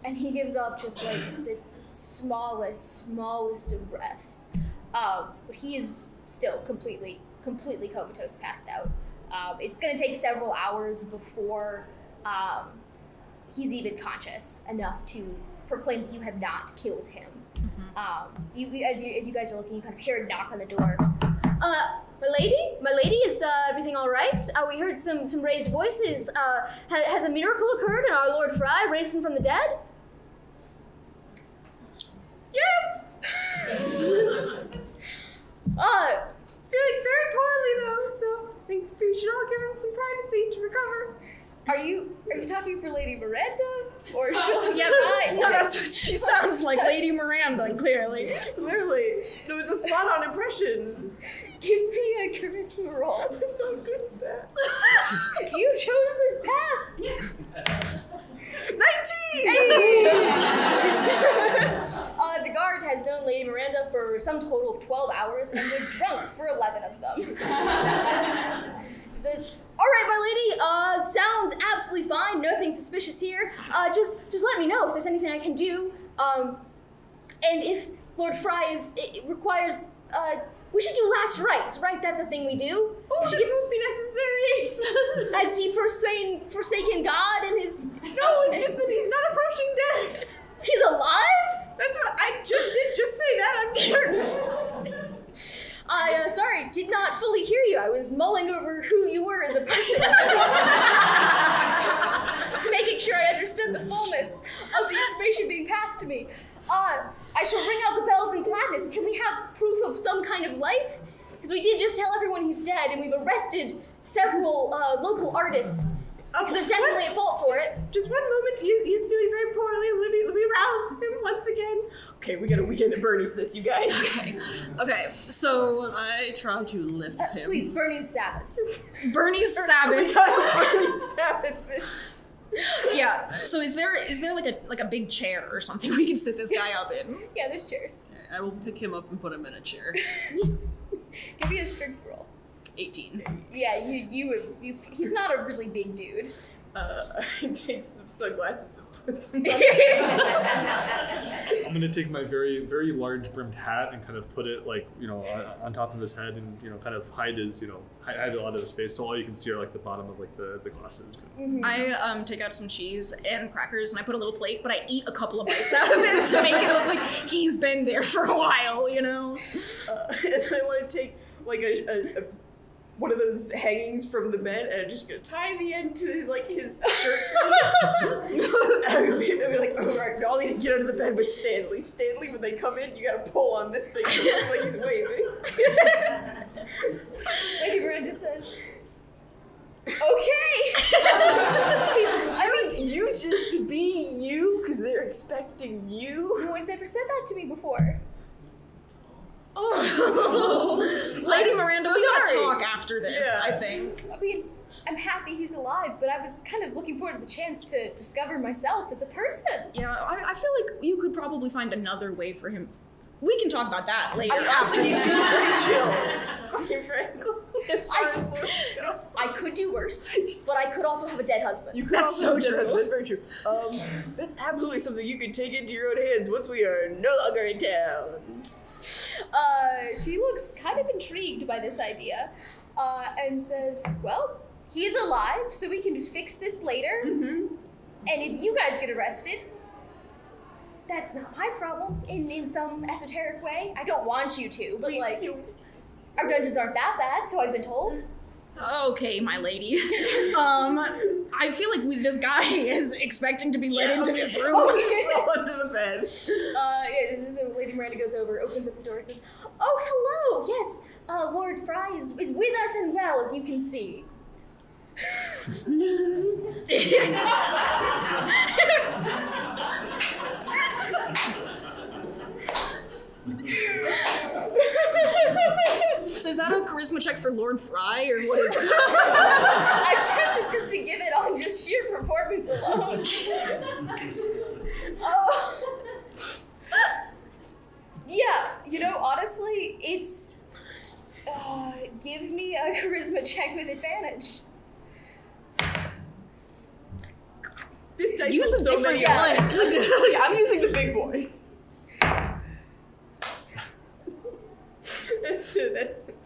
And he gives off just like the smallest of breaths. But he is still completely comatose, passed out. It's gonna take several hours before he's even conscious enough to proclaim that you have not killed him. As you guys are looking, you kind of hear a knock on the door. My lady, is everything all right? We heard some raised voices. Has a miracle occurred and our Lord Fry raised him from the dead? Yes! He's feeling very poorly though, so I think we should all give him some privacy to recover. Are you talking for Lady Miranda? Or Yeah, no, that's what she sounds like, Lady Miranda, clearly. Clearly. There was a spot-on impression. Give me a charisma roll. I'm not good at that. You chose this path. 19! The guard has known Lady Miranda for some total of 12 hours and was drunk for 11 of them. He says, all right, my lady. Sounds absolutely fine. Nothing suspicious here. Just let me know if there's anything I can do. And if Lord Fry it requires, we should do last rites, right? That's a thing we do. Oh, that won't be necessary. Has he forsaken God and his... No, it's just that he's not approaching death. He's alive? That's what I just say that, I'm certain. Sorry, did not fully hear you. I was mulling over who you were as a person. Making sure I understood the fullness of the information being passed to me. I shall ring out the bells in gladness. Can we have proof of some kind of life? Because we did just tell everyone he's dead, and we've arrested several local artists. Because they're definitely at fault for it. Just one moment, he's feeling very poorly. Let me rouse him once again. Okay, we got a weekend at Bernie's this, you guys. Okay, so I try to lift him. Please, Bernie's Sabbath. Bernie's Sabbath. We got a Bernie's Sabbath this. Yeah. So is there like a big chair or something we can sit this guy up in? Yeah, there's chairs. I will pick him up and put him in a chair. Give me a strength roll. 18. Yeah, he's not a really big dude. I take some sunglasses and put them on. I'm gonna take my very, very large brimmed hat and kind of put it like, on top of his head and, kind of hide his, hide a lot of his face. So all you can see are like the bottom of like the glasses. Mm-hmm. I take out some cheese and crackers and I put a little plate, but I eat a couple of bites out of it to make it look like he's been there for a while, And I want to take like a one of those hangings from the bed, and I'm just gonna tie the end to like his shirt sleeve. I'd be like, all right, I'll need to get under the bed with Stanley. Stanley, when they come in, you gotta pull on this thing. It looks like he's waving. Lady Miranda says, okay. You just be you, because they're expecting you. no one's ever said that to me before. Oh. Lady Miranda, so we gotta sorry. talk after this, Yeah. I think. I mean, I'm happy he's alive, but I was kind of looking forward to the chance to discover myself as a person. Yeah, I feel like you could probably find another way for him. We can talk about that later. I mean, after honestly, he's this. pretty chill, quite frankly, as far as lords go. I could do worse, but I could also have a dead husband. You could That's also so do that. true. That's very true. That's absolutely something you can take into your own hands once we are no longer in town. She looks kind of intrigued by this idea, and says, well, he's alive, so we can fix this later. Mm-hmm. And if you guys get arrested, that's not my problem in some esoteric way. I don't want you to, but our dungeons aren't that bad, so I've been told. Okay, my lady. I feel like this guy is expecting to be led into this room. Roll under the bed. So Lady Miranda goes over, opens up the door, and says, oh, hello, yes, Lord Fry is with us and well, as you can see. So is that a charisma check for Lord Fry, or what is that? I'm tempted just to give it on just sheer performance alone. Yeah, honestly, it's... give me a charisma check with advantage. This dice Use rolls a so different many one. I'm using the big boy.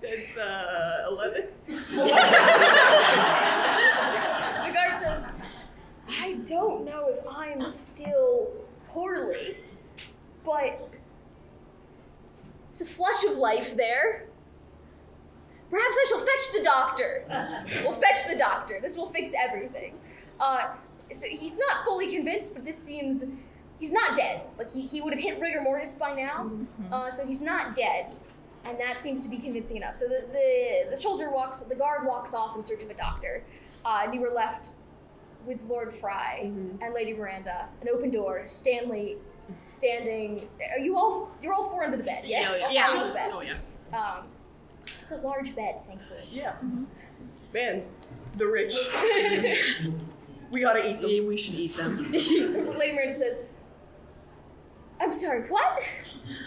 It's 11. The guard says, I don't know if I'm still poorly, but there's a flush of life there. Perhaps I shall fetch the doctor. We'll fetch the doctor. This will fix everything. So he's not fully convinced, but this seems... He's not dead. Like, he would have hit rigor mortis by now, so he's not dead. And that seems to be convincing enough. So the guard walks off in search of a doctor. And you were left with Lord Fry and Lady Miranda, an open door, Stanley standing... You're all four under the bed, yes? Yeah. All four under the bed. Oh, yeah. It's a large bed, thankfully. Yeah. Man, the rich. We gotta eat them. Yeah, we should eat them. Lady Miranda says, I'm sorry, what?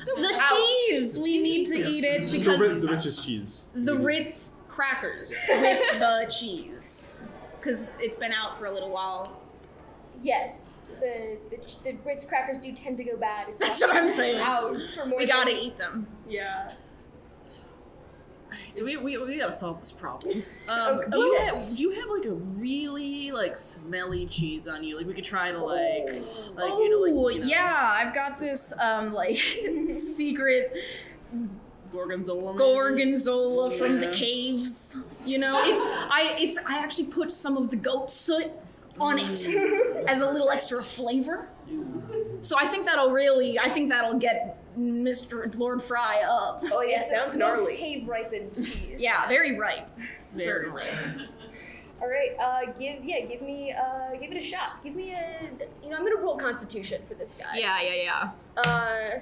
The cheese! We need to eat it because The richest cheese. the Ritz crackers with the cheese, because it's been out for a little while. Yes, the Ritz crackers do tend to go bad. If That's what I'm saying. Out for more We than- gotta eat them. Yeah. So we gotta solve this problem. Okay. Do you have like a really like smelly cheese on you? Like we could try to Yeah, I've got this like secret gorgonzola from the caves. You know, I actually put some of the goat soot on it as a little extra flavor. So I think that'll get Mr. Lord Fry up. Oh yeah, It's sounds a smoked gnarly. cave ripened cheese. Yeah, very ripe. Very Certainly. All right. Give it a shot. Give me I'm gonna roll Constitution for this guy. Yeah. Yeah.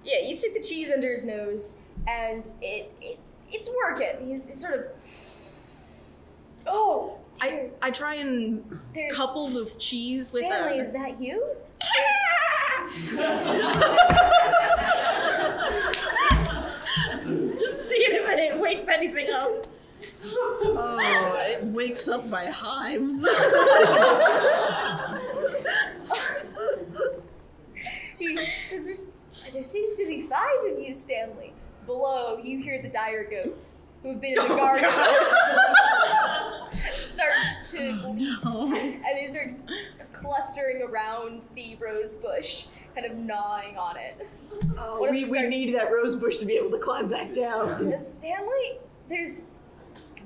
You stick the cheese under his nose, and it's working. He's sort of. Oh. I try and There's- couple the cheese with Stanley, is that you? Just seeing if it wakes anything up. Oh, it wakes up my hives. He says there seems to be 5 of you, Stanley. Below, you hear the dire goats who have been in the garden start to bleat, and they start clustering around the rose bush, kind of gnawing on it. Oh, What if we it starts- need that rose bush to be able to climb back down. Stanley, I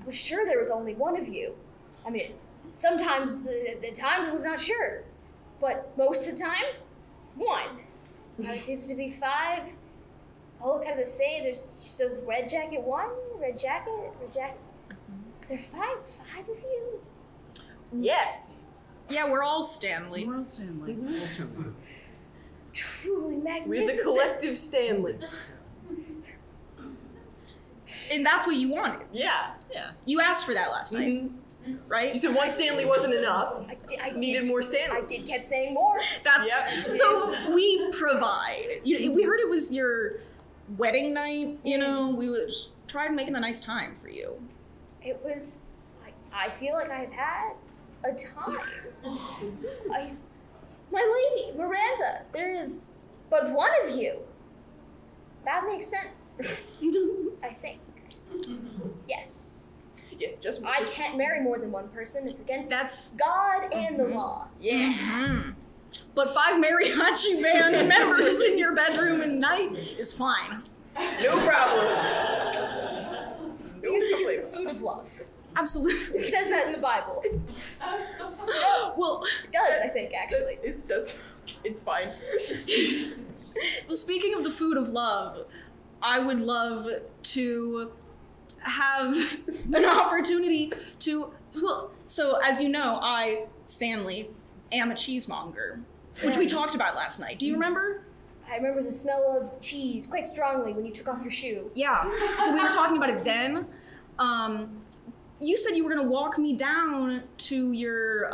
was sure there was only one of you. I mean, sometimes the time I was not sure, but most of the time, one. Now there seems to be 5. All kind of the same. So red jacket 1, red jacket. Is there 5 of you? Yes. Yeah, we're all Stanley. We're all Stanley. Truly We're magnificent. the collective Stanley. And that's what you wanted. Yeah. You asked for that last night, right? You said one Stanley wasn't enough. I Needed more Stanleys. I did kept saying more. That's Yep. so we provide. We heard it was your wedding night. You know, we would try to make it a nice time for you. It was. I feel like I've had a time. My lady, Miranda, there is but one of you. That makes sense. I think. Yes. Yes, just I can't marry more than one person. It's against That's God and the law. Yeah. But 5 mariachi band members in your bedroom at night is fine. No problem. Because it is the food of love. Absolutely. It says that in the Bible. It Well, does, I think, actually. It's fine. well, speaking of the food of love, I would love to have an opportunity to. So as you know, I, Stanley, am a cheesemonger, which we talked about last night. Do you remember? I remember the smell of cheese quite strongly when you took off your shoe. Yeah. So we were talking about it then. You said you were gonna walk me down to your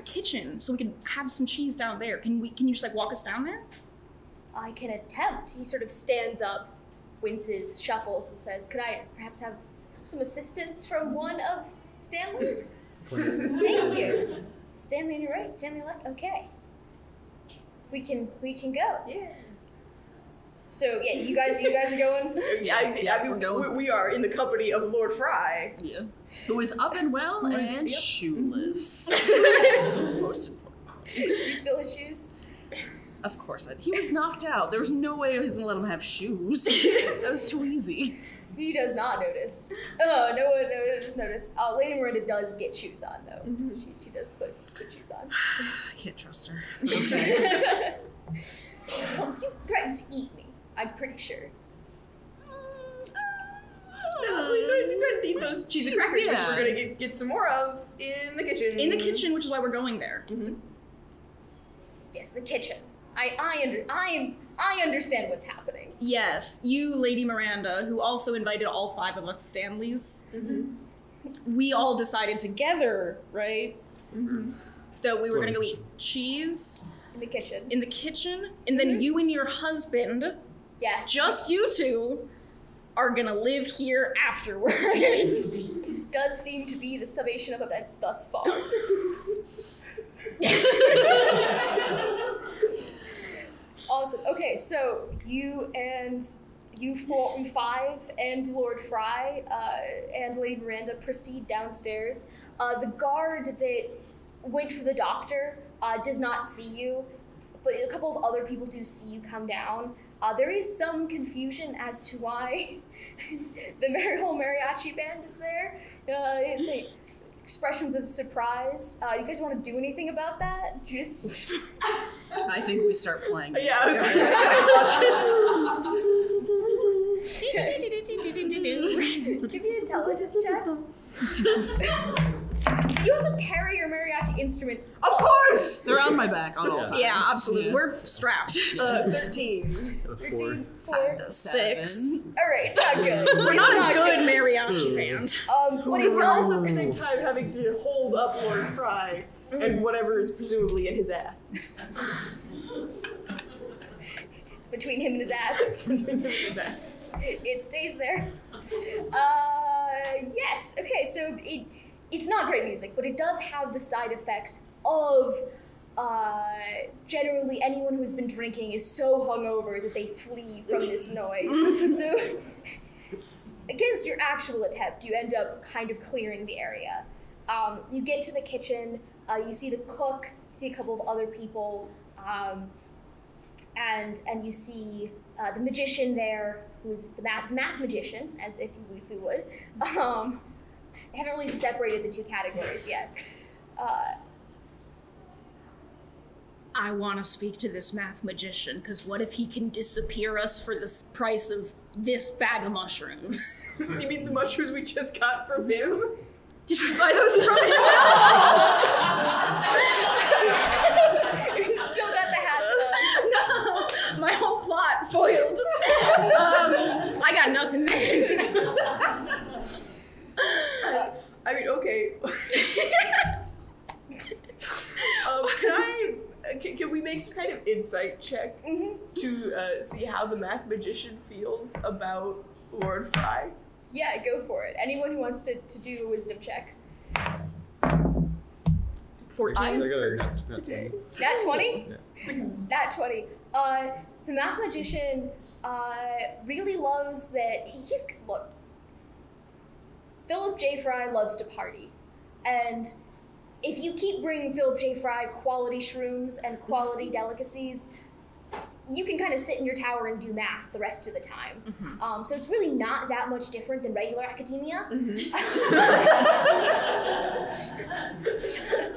kitchen so we could have some cheese down there. Can you just like walk us down there? I can attempt. He sort of stands up, winces, shuffles, and says, "Could I perhaps have some assistance from one of Stanley's?" Thank you. Stanley on your right, Stanley on your left. Okay. We can go. Yeah. So yeah, you guys are going. We're going. We are in the company of Lord Fry. Yeah. Who is up and well Who is- and yep. shoeless. Most important. You still have shoes? Of course, he was knocked out. There was no way I was gonna let him have shoes. That was too easy. He does not notice. Oh, no one just noticed. Lady Miranda does get shoes on though. She does put shoes on. I can't trust her. Okay. You threatened to eat me. I'm pretty sure. No, we don't need those cheesy crackers, which Yeah. we're gonna get some more of in the kitchen. In the kitchen, which is why we're going there. Yes, the kitchen. I understand what's happening. Yes, you, Lady Miranda, who also invited all 5 of us Stanleys. We all decided together, right, that we were going to go eat cheese In the kitchen. in the kitchen, and then you and your husband, Yes. just you two, are gonna live here afterwards. Does seem to be the summation of events thus far. Awesome. Okay, so you five and Lord Fry and Lady Miranda proceed downstairs. The guard that went for the doctor does not see you, but a couple of other people do see you come down. There is some confusion as to why the whole mariachi band is there. It's expressions of surprise. You guys want to do anything about that? Just. I think we start playing. Yeah, I was Give me intelligence checks. You also carry your mariachi instruments. Of course! They're on my back on all times. Yeah, absolutely. Yeah. We're strapped. 13. 13, 4. 6. All right, it's not good. We're not a good mariachi band. What he Because we're also does, at the same time having to hold up Lord Fry and whatever is presumably in his ass. it's between him and his ass. It's between him and his ass. It stays there. Yes. Okay. So it's not great music, but it does have the side effects of generally anyone who's been drinking is so hungover that they flee from this noise. So against your actual attempt, you end up kind of clearing the area. You get to the kitchen. You see the cook. You see a couple of other people, and you see the magician there, who's the math magician, as if we would. I haven't really separated the two categories yet. I want to speak to this math magician, because what if he can disappear us for the price of this bag of mushrooms? You mean the mushrooms we just got from him? Did we buy those from him? You still got the hats on. No, my whole plot foiled. I got nothing there. I mean, okay. Can we make some kind of insight check to see how the math magician feels about Lord Fry? Yeah, go for it. Anyone who wants to do a wisdom check. 14. Today. Nat 20? Yeah. Nat 20. The math magician really loves that. Look, Philip J. Fry loves to party. And if you keep bringing Philip J. Fry quality shrooms and quality delicacies, you can kind of sit in your tower and do math the rest of the time. So it's really not that much different than regular academia.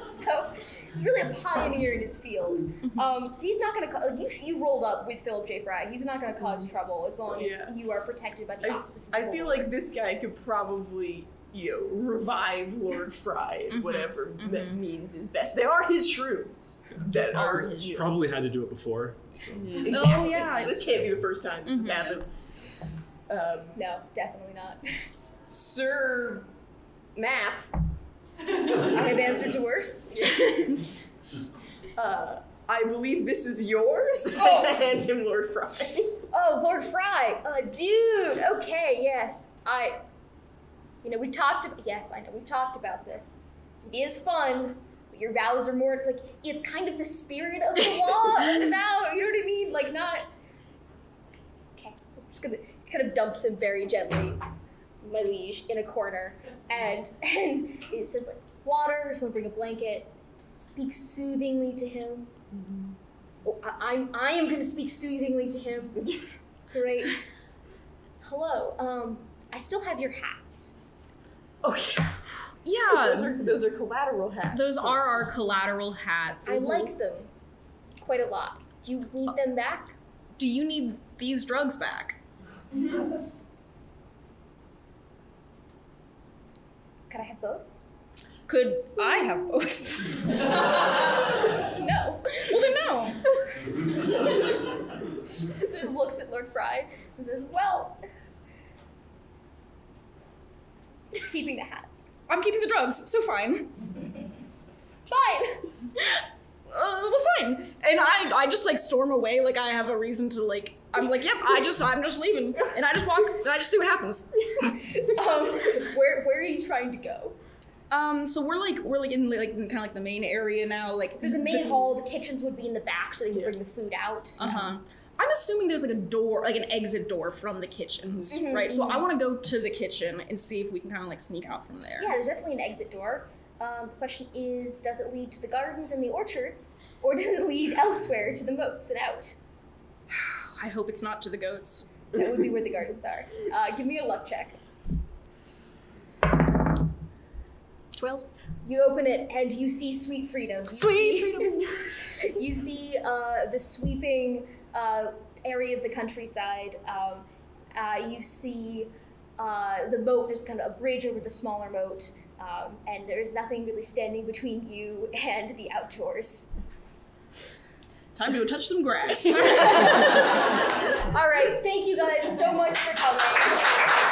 So he's really a pioneer in his field. So he's not going to, you rolled up with Philip J. Fry. He's not going to cause trouble as long as you are protected by the auspices. I feel like this guy could probably, revive Lord Fry in whatever means is best. They are his shrooms. That are his Probably had to do it before. So. Exactly. Oh, yeah. This can't be the first time this has happened. No, definitely not. Sir Math. I have answered to worse. I believe this is yours. Oh. I hand him Lord Fry. Oh, Lord Fry. Dude. Okay, yes. We talked about, yes, I know, we've talked about this. It is fun, but your vows are more, it's kind of the spirit of the law of the vow, you know what I mean? Not, okay, I'm just gonna, kind of dumps him very gently, my liege, in a corner, and it says, water, just wanna bring a blanket, speak soothingly to him. Oh, I am gonna speak soothingly to him. Great. Hello, I still have your hats. Oh, Yeah. Those are collateral hats. Those are our collateral hats. I like them quite a lot. Do you need them back? Do you need these drugs back? Could I have both? Could I have both? No. Well, then no. Just looks at Lord Fry and says, well, keeping the hats. I'm keeping the drugs, so fine. Fine. well, fine. And I just like storm away like I have a reason to like. I'm like, yep. I'm just leaving, and I just walk, and I just see what happens. Where are you trying to go? So we're in like kind of like the main area now. Like There's a main hall. The kitchens would be in the back, so they can bring the food out. I'm assuming there's like a door, like an exit door from the kitchens, right? So I want to go to the kitchen and see if we can kind of like sneak out from there. Yeah, there's definitely an exit door. The question is, does it lead to the gardens and the orchards, or does it lead elsewhere to the moats and out? I hope it's not to the goats. That would be where the gardens are. Give me a luck check. 12. You open it and you see Sweet Freedom. You see the sweeping area of the countryside. You see the moat. There's kind of a bridge over the smaller moat, and there's nothing really standing between you and the outdoors. Time to go touch some grass. All right, thank you guys so much for coming.